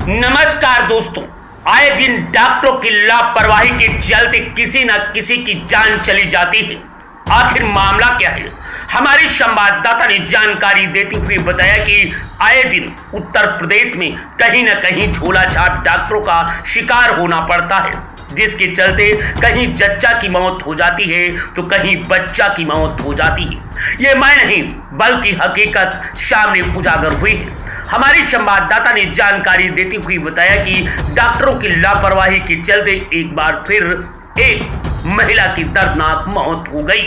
नमस्कार दोस्तों, आए दिन डॉक्टरों की लापरवाही के चलते किसी न किसी की जान चली जाती है। आखिर मामला क्या है? हमारी संवाददाता ने जानकारी देते हुए बताया कि आए दिन उत्तर प्रदेश में कहीं न कहीं झोला छाप डॉक्टरों का शिकार होना पड़ता है, जिसके चलते कहीं जच्चा की मौत हो जाती है तो कहीं बच्चा की मौत हो जाती है। ये मैं नहीं बल्कि हकीकत सामने उजागर हुई है। हमारी संवाददाता ने जानकारी देते हुए बताया कि डॉक्टरों की लापरवाही के चलते एक बार फिर एक महिला की दर्दनाक मौत हो गई।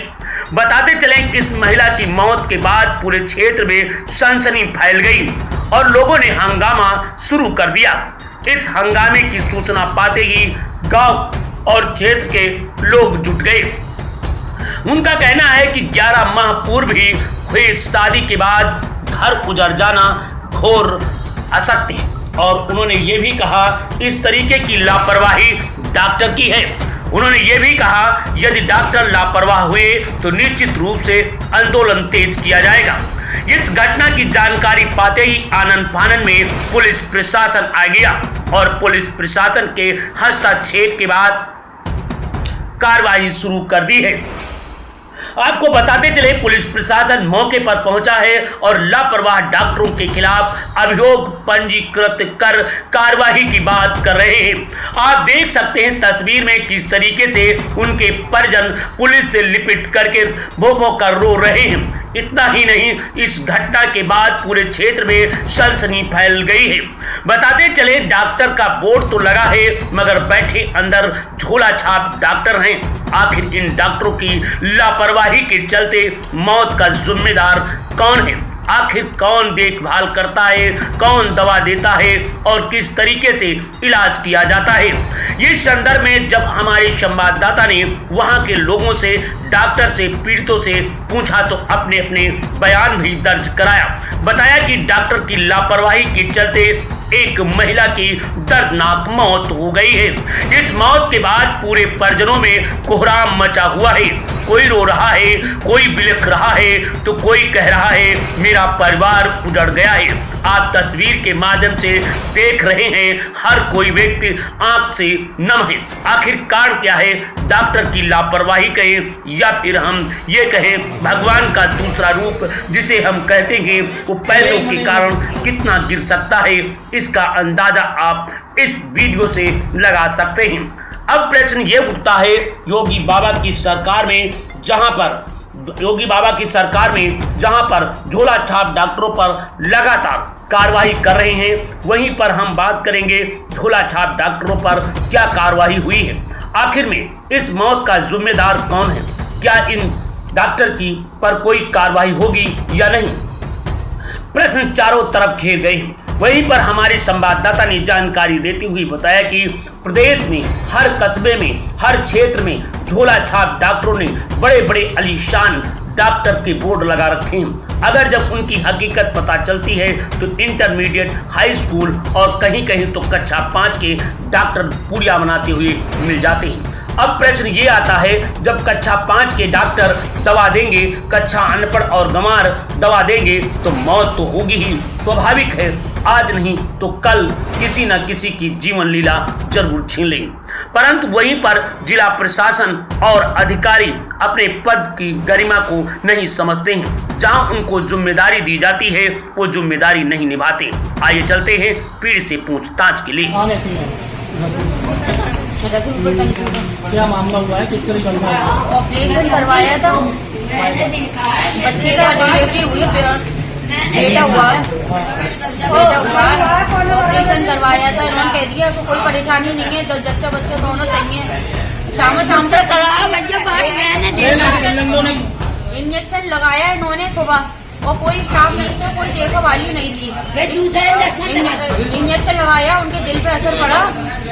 बताते चलें, इस महिला की मौत के बाद पूरे क्षेत्र में सनसनी फैल गई और लोगों ने हंगामा शुरू कर दिया। इस हंगामे की सूचना पाते ही गांव और क्षेत्र के लोग जुट गए। उनका कहना है कि 11 माह पूर्व ही हुई शादी के बाद घर उजड़ जाना घोर असत्य है और उन्होंने ये भी कहा इस तरीके की लापरवाही डॉक्टर की है। उन्होंने ये भी कहा यदि डॉक्टर लापरवाह हुए तो निश्चित रूप से आंदोलन तेज किया जाएगा। इस घटना की जानकारी पाते ही आनन फानन में पुलिस प्रशासन आ गया और पुलिस प्रशासन के हस्तक्षेप के बाद कार्रवाई शुरू कर दी है। आपको बताते चले, पुलिस प्रशासन मौके पर पहुंचा है और लापरवाह डॉक्टरों के खिलाफ अभियोग पंजीकृत कर कार्रवाई की बात कर रहे हैं। आप देख सकते हैं तस्वीर में किस तरीके से उनके परिजन पुलिस से लिपट करके भो भो कर रो रहे हैं। इतना ही नहीं, इस घटना के बाद पूरे क्षेत्र में सनसनी फैल गई है। बताते चले, डॉक्टर का बोर्ड तो लगा है मगर बैठे अंदर झोला छाप डॉक्टर हैं। आखिर इन डॉक्टरों की लापरवाही के चलते मौत का जिम्मेदार कौन है? आखिर कौन देखभाल करता है, कौन दवा देता है और किस तरीके से इलाज किया जाता है? इस संदर्भ में जब हमारे संवाददाता ने वहां के लोगों से, डॉक्टर से, पीड़ितों से पूछा तो अपने अपने बयान भी दर्ज कराया। बताया कि डॉक्टर की लापरवाही के चलते एक महिला की दर्दनाक मौत हो गई है। इस मौत के बाद पूरे परिजनों में कोहराम मचा हुआ है। कोई रो रहा है, कोई बिलख रहा है तो कोई कह रहा है मेरा परिवार उजड़ गया है। आप तस्वीर के माध्यम से देख रहे हैं, हर कोई व्यक्ति आंख से नम है। आखिर कारण क्या है? डॉक्टर की लापरवाही कहें या फिर हम ये कहें भगवान का दूसरा रूप जिसे हम कहते हैं, वो पैसों के कारण कितना गिर सकता है, इसका अंदाजा आप इस वीडियो से लगा सकते हैं। अब प्रश्न ये उठता है, योगी बाबा की सरकार में जहां पर झोला छाप डॉक्टरों पर लगातार कार्रवाई कर रहे हैं, वहीं पर हम बात करेंगे झोला छाप डॉक्टरों पर क्या कार्रवाई हुई है। आखिर में इस मौत का जिम्मेदार कौन है? क्या इन डॉक्टर की पर कोई कार्रवाई होगी या नहीं? प्रश्न चारों तरफ घेर गए हैं। वहीं पर हमारे संवाददाता ने जानकारी देते हुए बताया कि प्रदेश में हर कस्बे में, हर क्षेत्र में झोला छाप डॉक्टरों ने बड़े बड़े आलीशान डॉक्टर के बोर्ड लगा रखे हैं। अगर जब उनकी हकीकत पता चलती है तो इंटरमीडिएट, हाई स्कूल और कहीं कहीं तो कक्षा 5 के डॉक्टर पूरियां बनाते हुए मिल जाते हैं। अब प्रश्न ये आता है, जब कक्षा 5 के डॉक्टर दवा देंगे, कक्षा अनपढ़ और गंवार दवा देंगे तो मौत तो होगी ही, स्वाभाविक है। आज नहीं तो कल किसी न किसी की जीवन लीला जरूर छीन लेंगे। परंतु वहीं पर जिला प्रशासन और अधिकारी अपने पद की गरिमा को नहीं समझते हैं। जहां उनको जिम्मेदारी दी जाती है वो जिम्मेदारी नहीं निभाते। आइए चलते हैं पीड़ित से पूछताछ के लिए। क्या मामला हुआ है? किस तरह का ऑपरेशन करवाया था, बच्चे का डिलीवरी हुई, बेटा हुआ, ऑपरेशन करवाया था। इन्होंने कह दिया कि कोई परेशानी नहीं है, जच्चा बच्चा दोनों चाहिए। शाम से इंजेक्शन लगाया इन्होंने सुबह और कोई स्टाफ नहीं था, कोई देखने वाली नहीं थी। इंजेक्शन लगाया, उनके दिल पे असर पड़ा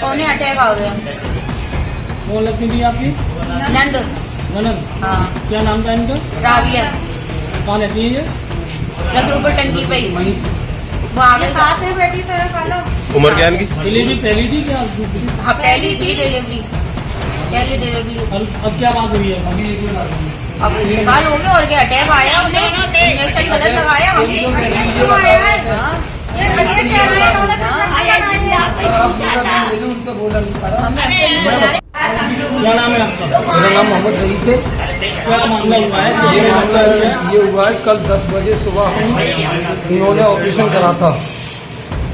और उन्हें अटैक आ गया। वो लड़की थी आपकी? ननद। हाँ। क्या नाम था इनका? राबिया। कौन रहती है ये? 10 रुपये टंकी पे ही वो आगे साथ में बैठी था। उम्र क्या इनकी? डिलीवरी पहली थी क्या? हाँ, पहली थी डिलीवरी, पहली डिलीवरी। अब क्या बात हुई है? अब इंतकाल हो गया और क्या, अटैक आया, उन्हें इंजेक्शन गलत लगाया। से। क्या मामला हुआ है? ये मामला ये हुआ है, कल 10 बजे सुबह इन्होंने ऑपरेशन करा था।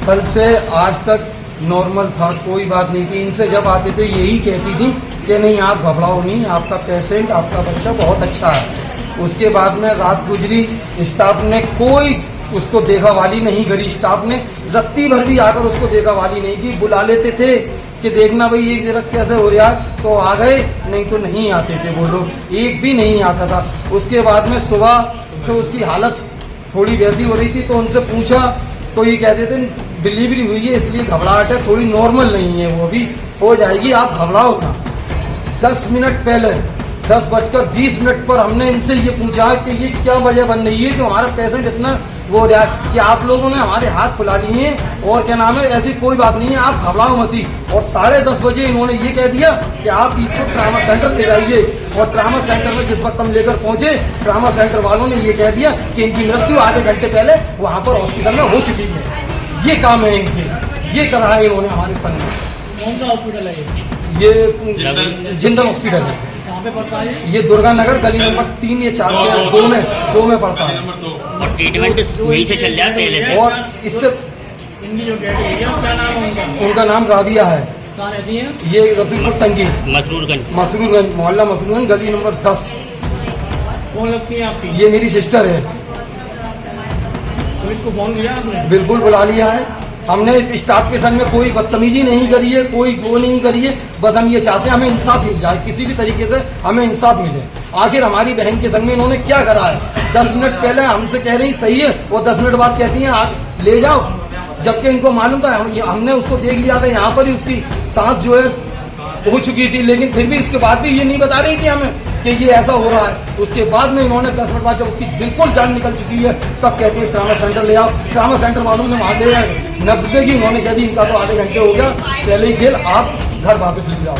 कल से आज तक नॉर्मल था, कोई बात नहीं थी। इनसे जब आते थे यही कहती थी कि नहीं आप घबराओ नहीं, आपका पेशेंट, आपका बच्चा बहुत अच्छा है। उसके बाद में रात गुजरी, स्टाफ ने कोई उसको देखा वाली नहीं करी। स्टाफ ने रत्ती भर भी आकर उसको देखा वाली नहीं की। बुला लेते थे कि देखना भाई एक जरा कैसे हो रहा है, तो आ गए, नहीं तो नहीं आते थे वो लोग, एक भी नहीं आता था। उसके बाद में सुबह तो उसकी हालत थोड़ी वैसी हो रही थी, तो उनसे पूछा तो ये कहते थे डिलीवरी हुई है इसलिए घबराहट है, थोड़ी नॉर्मल नहीं है, वो भी हो जाएगी, आप घबराओ ना। 10 मिनट पहले 10:20 पर हमने इनसे ये पूछा कि ये क्या वजह बन रही है कि हमारा पेशेंट इतना वो हो रहा है, कि आप लोगों ने हमारे हाथ फुला लिए हैं और क्या नाम है, ऐसी कोई बात नहीं है, आप घबराओ मत ही। और 10:30 बजे इन्होंने ये कह दिया कि आप इसको ट्रामा सेंटर ले जाइए। और ट्रामा सेंटर में जिस वक्त हम लेकर पहुंचे, ट्रामा सेंटर वालों ने ये कह दिया कि इनकी मृत्यु आधे घंटे पहले वहां पर हॉस्पिटल में हो चुकी है। ये काम है इनके, ये करा है इन्होंने हमारे संग में। कौन सा हॉस्पिटल है ये जिंदल हॉस्पिटल है, कहाँ पे पड़ता है? ये दुर्गा नगर गली नंबर 3 या 4 या 2 में पड़ता है। और ट्रीटमेंट वहीं से चल जाते हैं। और इससे इनकी जो डेट है क्या नाम है उनका नाम राबिया है। कहाँ रहती है? ये रसूलपुर टंगी, मसरूरगंज मोहल्ला मसरूरगंज, गली नंबर 10। कौन लगती है आपकी? ये मेरी सिस्टर है। पुलिस को फोन किया आपने? बिल्कुल बुला लिया है हमने। स्टाफ के संग में कोई बदतमीजी नहीं करी है, कोई वो नहीं करी है। बस हम ये चाहते हैं हमें इंसाफ मिल जाए, किसी भी तरीके से हमें इंसाफ मिले। आखिर हमारी बहन के संग में इन्होंने क्या करा है? 10 मिनट पहले हमसे कह रही सही है, और 10 मिनट बाद कहती हैं आप ले जाओ, जबकि इनको मालूम था। हमने उसको देख लिया था, यहाँ पर ही उसकी सांस जो है हो चुकी थी, लेकिन फिर भी इसके बाद भी ये नहीं बता रही थी हमें कि ये ऐसा हो रहा है। उसके बाद में इन्होंने 10 मिनट बाद जब उसकी बिल्कुल जान निकल चुकी है, तब कहती है ट्रामा सेंटर ले आओ। ट्रामा सेंटर वालों ने वहां ले नब्ज देगी, उन्होंने कह दी इनका तो आधे घंटे हो गया, पहले ही खेल, आप घर वापस ले जाओ।